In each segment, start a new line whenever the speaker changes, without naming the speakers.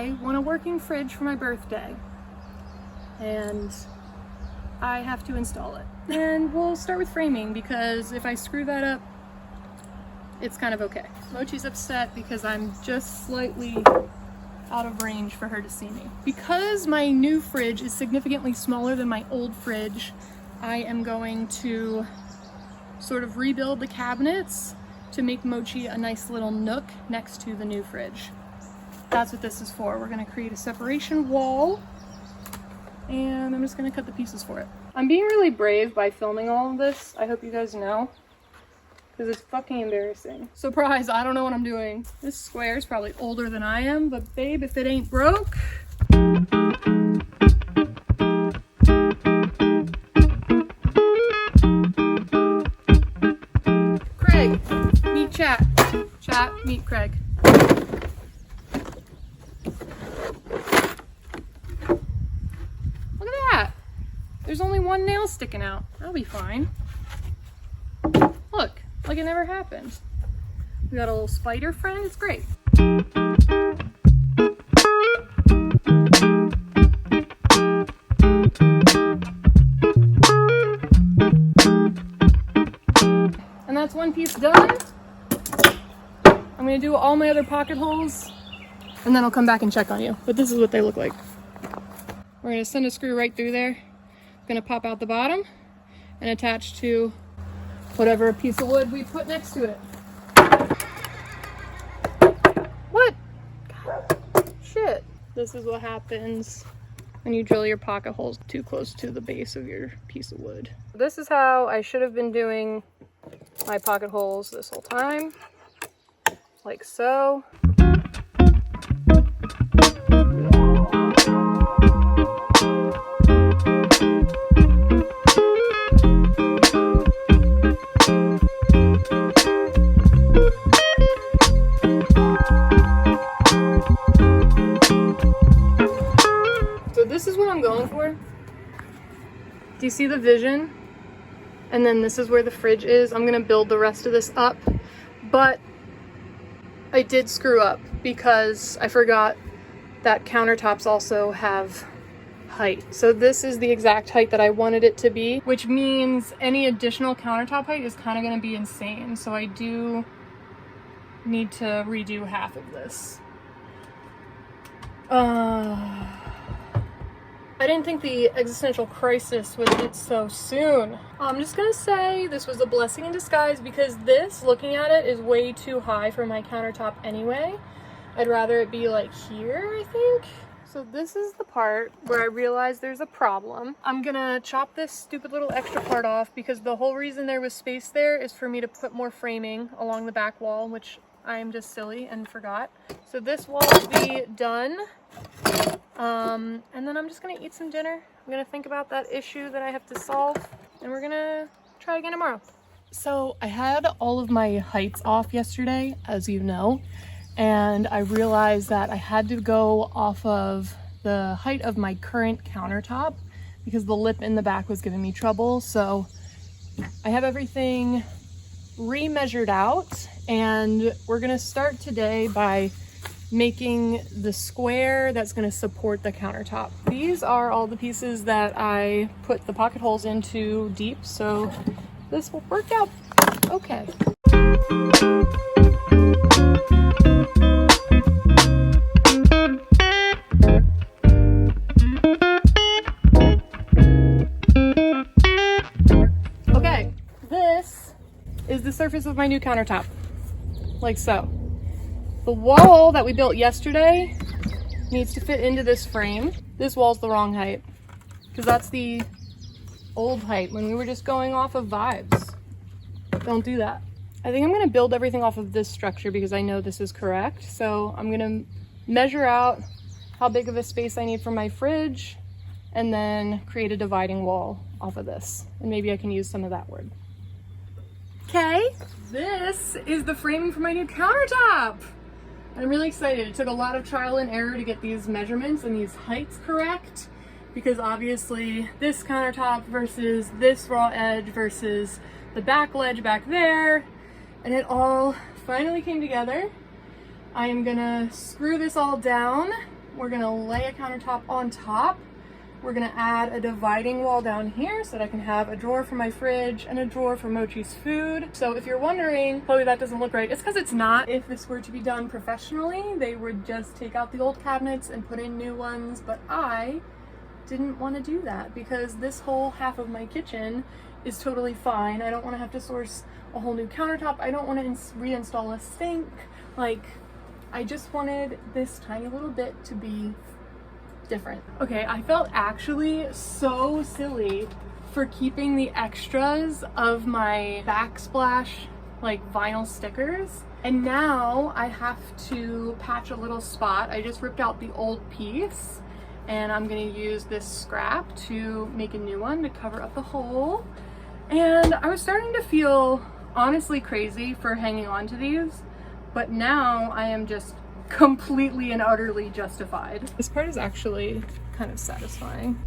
I want a working fridge for my birthday, and I have to install it. And we'll start with framing, because if I screw that up, it's kind of okay. Mochi's upset because I'm just slightly out of range for her to see me. Because my new fridge is significantly smaller than my old fridge, I am going to sort of rebuild the cabinets to make Mochi a nice little nook next to the new fridge. That's what this is for. We're gonna create a separation wall, and I'm just gonna cut the pieces for it. I'm being really brave by filming all of this. I hope you guys know, because it's fucking embarrassing. Surprise, I don't know what I'm doing. This square is probably older than I am, but babe, if it ain't broke. Craig, meet Chat. Chat, meet Craig. Look at that. There's only one nail sticking out. That'll be fine. Look, like it never happened. We got a little spider friend. It's great. And that's one piece done. I'm gonna do all my other pocket holes, and then I'll come back and check on you. But this is what they look like. We're gonna send a screw right through there. Gonna pop out the bottom and attach to whatever piece of wood we put next to it. What? God. Shit. This is what happens when you drill your pocket holes too close to the base of your piece of wood. This is how I should have been doing my pocket holes this whole time. Like so. This is what I'm going for. Do you see the vision? And then this is where the fridge is. I'm gonna build the rest of this up, but I did screw up because I forgot that countertops also have height. So this is the exact height that I wanted it to be, which means any additional countertop height is kind of gonna be insane. So I do need to redo half of this. I didn't think the existential crisis would hit so soon. I'm just gonna say this was a blessing in disguise, because this, looking at it, is way too high for my countertop anyway. I'd rather it be like here, I think. So this is the part where I realize there's a problem. I'm gonna chop this stupid little extra part off, because the whole reason there was space there is for me to put more framing along the back wall, which I'm just silly and forgot. So this wall will be done. And then I'm just gonna eat some dinner. I'm gonna think about that issue that I have to solve, and we're gonna try again tomorrow. So I had all of my heights off yesterday, as you know, and I realized that I had to go off of the height of my current countertop because the lip in the back was giving me trouble. So I have everything re-measured out, and we're gonna start today by making the square that's going to support the countertop. These are all the pieces that I put the pocket holes into deep, so this will work out okay. Okay, this is the surface of my new countertop, like so. The wall that we built yesterday needs to fit into this frame. This wall's the wrong height, because that's the old height when we were just going off of vibes. Don't do that. I think I'm gonna build everything off of this structure because I know this is correct. So I'm gonna measure out how big of a space I need for my fridge, and then create a dividing wall off of this. And maybe I can use some of that wood. Okay, this is the framing for my new countertop. I'm really excited. It took a lot of trial and error to get these measurements and these heights correct, because obviously this countertop versus this raw edge versus the back ledge back there, and it all finally came together. I am gonna screw this all down we're gonna lay a countertop on top. We're gonna add a dividing wall down here so that I can have a drawer for my fridge and a drawer for Mochi's food. So if you're wondering, Chloe, that doesn't look right, it's because it's not. If this were to be done professionally, they would just take out the old cabinets and put in new ones, but I didn't want to do that because this whole half of my kitchen is totally fine. I don't want to have to source a whole new countertop. I don't want to reinstall a sink. Like, I just wanted this tiny little bit to be different. Okay, I felt actually so silly for keeping the extras of my backsplash like vinyl stickers, and now I have to patch a little spot. I just ripped out the old piece and I'm gonna use this scrap to make a new one to cover up the hole. And I was starting to feel honestly crazy for hanging on to these, but now I am just completely and utterly justified. This part is actually kind of satisfying.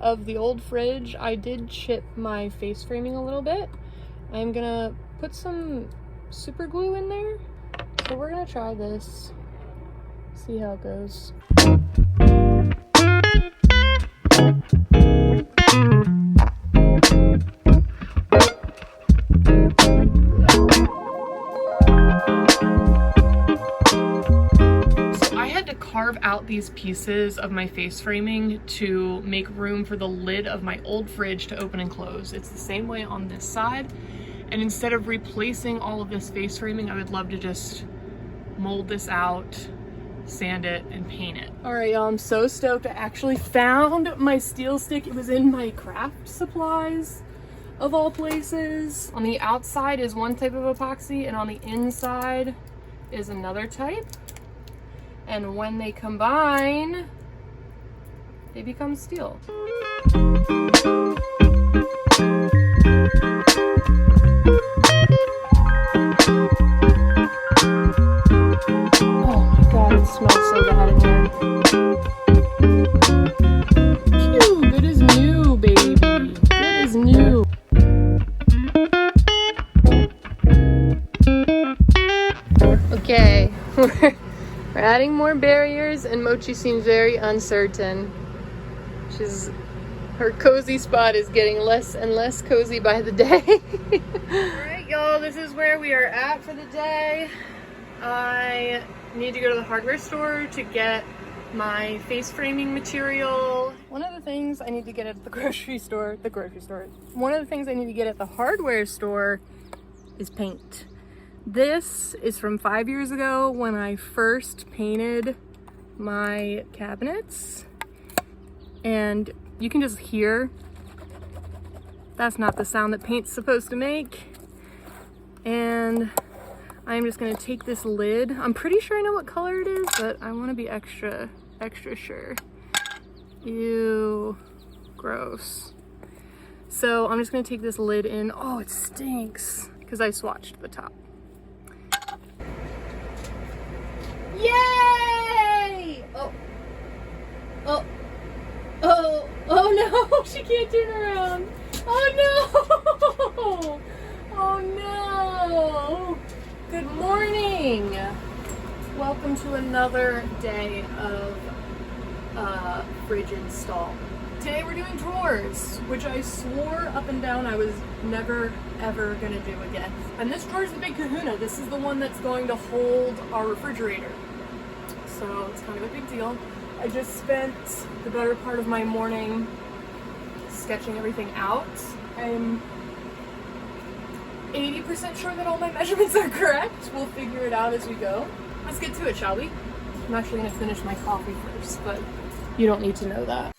Of the old fridge, I did chip my face framing a little bit. I'm gonna put some super glue in there. So we're gonna try this, see how it goes. Carve out these pieces of my face framing to make room for the lid of my old fridge to open and close. It's the same way on this side, and instead of replacing all of this face framing, I would love to just mold this out, sand it, and paint it. All right, y'all, I'm so stoked. I actually found my steel stick. It was in my craft supplies of all places. On the outside is one type of epoxy, and on the inside is another type. And when they combine, they become steel. Oh my god, it smells so bad in here. Phew, good as new, baby. Good as new. Okay. We're adding more barriers, and Mochi seems very uncertain. Her cozy spot is getting less and less cozy by the day. Alright, y'all, this is where we are at for the day. I need to go to the hardware store to get my face framing material. One of the things I need to get at the grocery store, one of the things I need to get at the hardware store is paint. This is from 5 years ago when I first painted my cabinets, and you can just hear that's not the sound that paint's supposed to make. And I'm just gonna take this lid. I'm pretty sure I know what color it is, but I want to be extra sure. Ew, gross. So I'm just gonna take this lid in. Oh, it stinks because I swatched the top. Yay! Oh no, she can't turn around. Oh no! Oh no! Good morning! Welcome to another day of fridge install. Today we're doing drawers, which I swore up and down I was never ever gonna do again. And this drawer is the big kahuna. This is the one that's going to hold our refrigerator. So it's kind of a big deal. I just spent the better part of my morning sketching everything out. I'm 80% sure that all my measurements are correct. We'll figure it out as we go. Let's get to it, shall we? I'm actually gonna finish my coffee first, but you don't need to know that.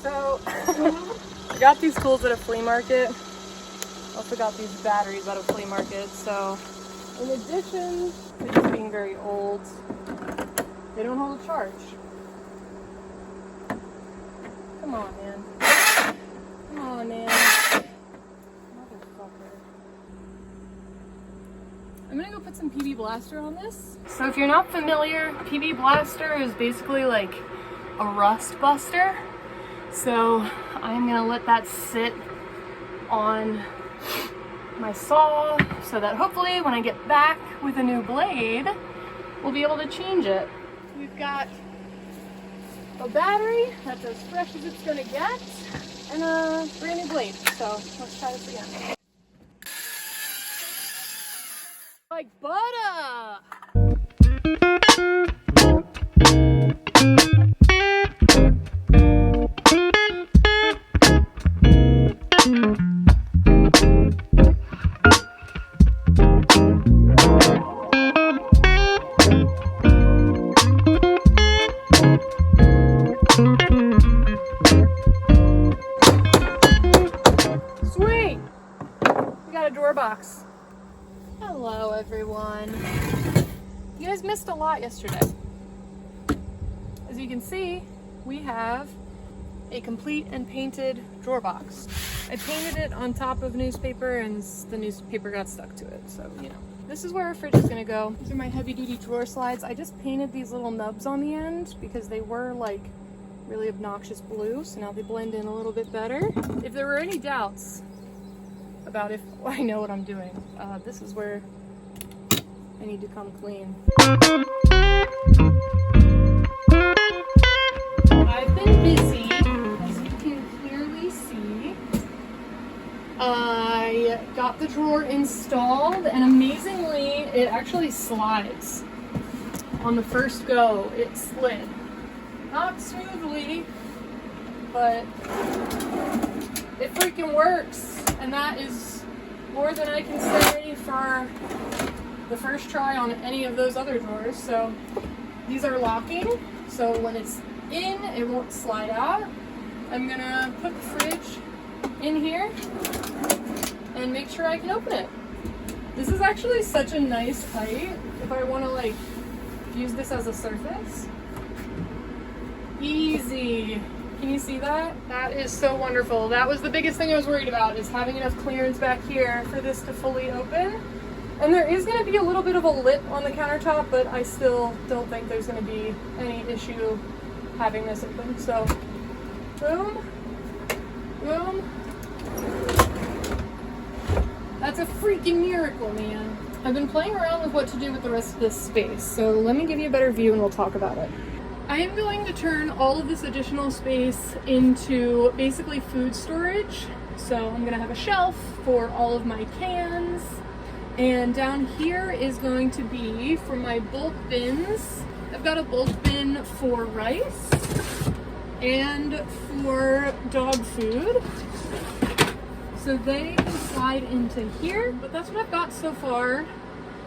So, I got these tools at a flea market. Also got these batteries out of flea market, so in addition to these being very old, they don't hold a charge. Come on, man. Come on, man. Motherfucker. I'm gonna go put some PB Blaster on this. So if you're not familiar, PB Blaster is basically like a rust buster. So I'm gonna let that sit on my saw so that hopefully when I get back with a new blade, we'll be able to change it. We've got a battery that's as fresh as it's gonna get and a brand new blade. So let's try this again. Like butter! Sweet! We got a drawer box. Hello everyone. You guys missed a lot yesterday. As you can see, we have a complete and painted drawer box. I painted it on top of newspaper and the newspaper got stuck to it, so you know. This is where our fridge is gonna go. These are my heavy duty drawer slides. I just painted these little nubs on the end because they were like really obnoxious blue, so now they blend in a little bit better. If there were any doubts about if I know what I'm doing, this is where I need to come clean. I've been busy, as you can clearly see. I got the drawer installed and amazingly it actually slides. On the first go, it slid. Not smoothly, but it freaking works. And that is more than I can say for the first try on any of those other drawers. So these are locking, so when it's in, it won't slide out. I'm gonna put the fridge in here and make sure I can open it. This is actually such a nice height if I want to like use this as a surface. Easy. Can you see that? That is so wonderful. That was the biggest thing I was worried about, is having enough clearance back here for this to fully open. And there is going to be a little bit of a lip on the countertop, but I still don't think there's going to be any issue having this open. So, boom, boom. That's a freaking miracle, man. I've been playing around with what to do with the rest of this space, so let me give you a better view and we'll talk about it. I am going to turn all of this additional space into basically food storage. So I'm gonna have a shelf for all of my cans. And down here is going to be for my bulk bins. I've got a bulk bin for rice and for dog food. So they can slide into here, but that's what I've got so far.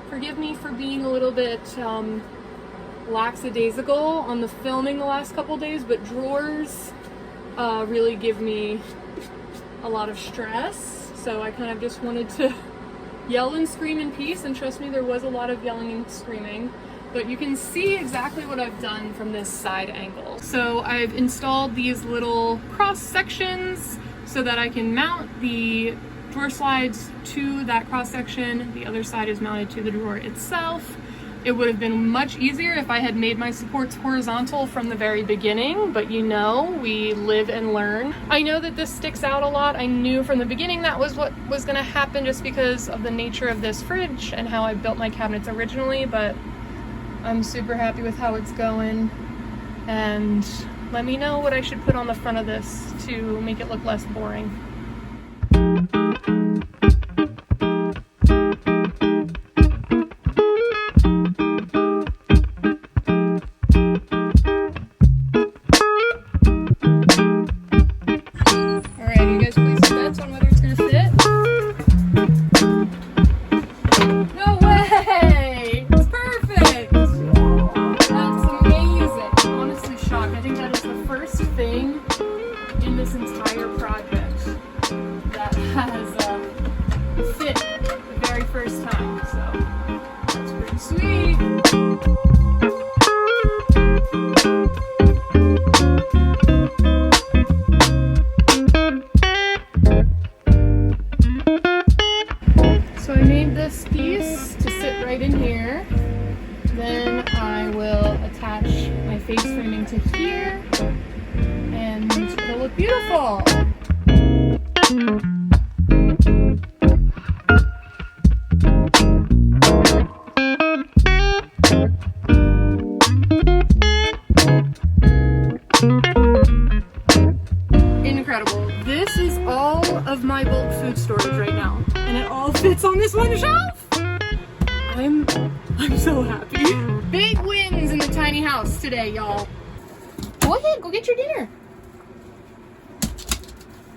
Forgive me for being a little bit lackadaisical on the filming the last couple days, but drawers really give me a lot of stress. So I kind of just wanted to yell and scream in peace, and trust me, there was a lot of yelling and screaming. But you can see exactly what I've done from this side angle. So I've installed these little cross sections so that I can mount the drawer slides to that cross section. The other side is mounted to the drawer itself. It would have been much easier if I had made my supports horizontal from the very beginning, but you know, we live and learn. I know that this sticks out a lot. I knew from the beginning that was what was gonna happen just because of the nature of this fridge and how I built my cabinets originally, but I'm super happy with how it's going. And let me know what I should put on the front of this to make it look less boring. fit the very first time, so that's pretty sweet. So I made this piece to sit right in here. Then I will attach my face framing to here, and it'll look beautiful. Incredible. This is all of my bulk food storage right now, and it all fits on this one shelf. I'm so happy. Big wins in the tiny house today, y'all. Go ahead, go get your dinner.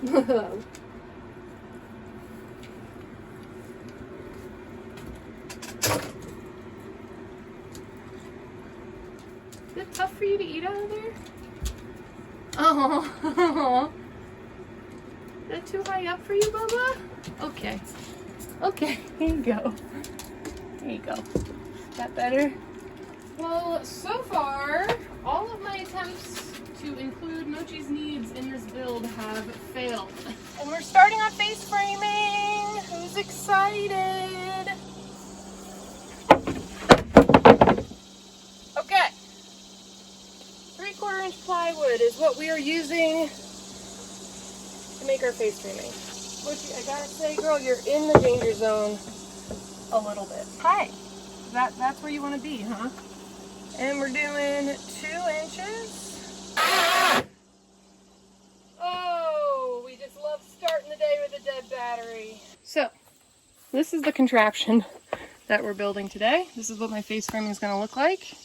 Is it tough for you to eat out of there? Oh. Is that too high up for you, Bubba? Okay. Okay, here you go. There you go. Is that better? Well, so far, all of my attempts to include Mochi's needs in this build have failed. And we're starting on face framing. Who's excited? Okay. 3/4 inch plywood is what we are using to make our face framing. Mochi, I gotta say, girl, you're in the danger zone a little bit. Hi. That's where you want to be, huh? And we're doing 2 inches. Oh, we just love starting the day with a dead battery. So, this is the contraption that we're building today. This is what my face framing is going to look like.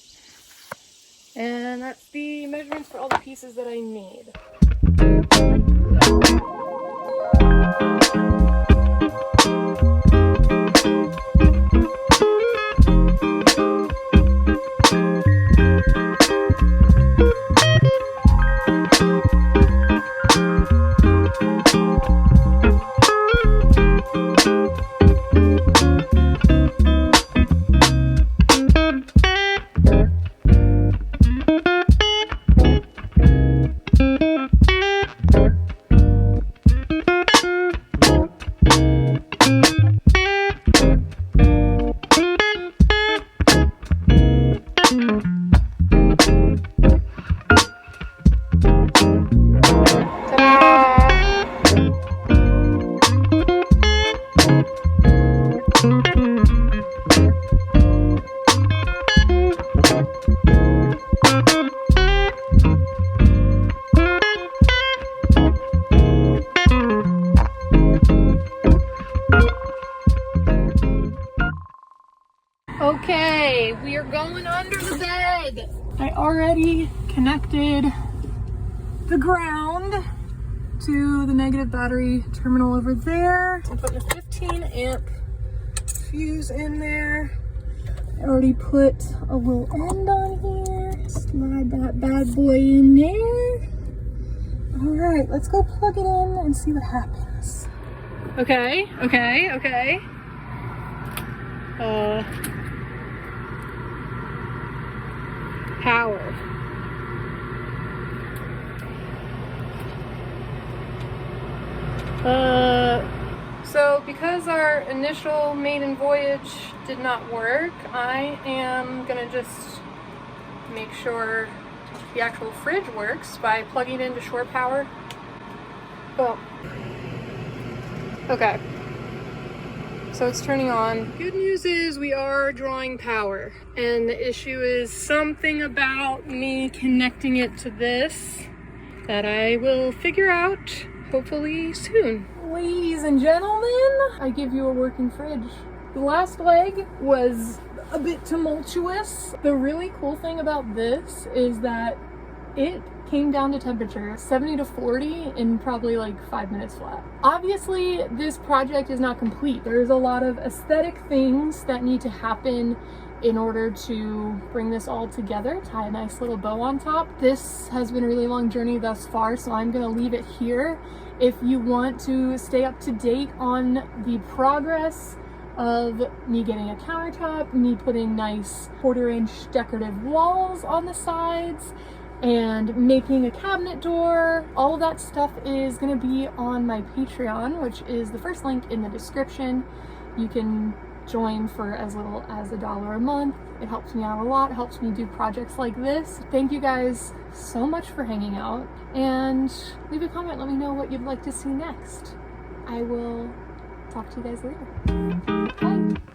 And that's the measurements for all the pieces that I need. Okay, we are going under the bed. I already connected the ground to the negative battery terminal over there. I'm putting a 15 amp fuse in there. I already put a little end on here. Slide that bad boy in there. All right, let's go plug it in and see what happens. Okay. Power. So because our initial maiden voyage did not work, I am gonna just make sure the actual fridge works by plugging it into shore power. Well, okay. So it's turning on. Good news is we are drawing power, and the issue is something about me connecting it to this that I will figure out hopefully soon. Ladies and gentlemen, I give you a working fridge. The last leg was a bit tumultuous. The really cool thing about this is that it came down to temperature 70 to 40 in probably like 5 minutes flat. Obviously, this project is not complete. There's a lot of aesthetic things that need to happen in order to bring this all together, tie a nice little bow on top. This has been a really long journey thus far, so I'm gonna leave it here. If you want to stay up to date on the progress of me getting a countertop, me putting nice 1/4-inch decorative walls on the sides, and making a cabinet door, all of that stuff is gonna be on my Patreon, which is the first link in the description. You can join for as little as $1 a month. It helps me out a lot. It helps me do projects like this. Thank you guys so much for hanging out, and leave a comment. Let me know what you'd like to see next. I will talk to you guys later. Bye.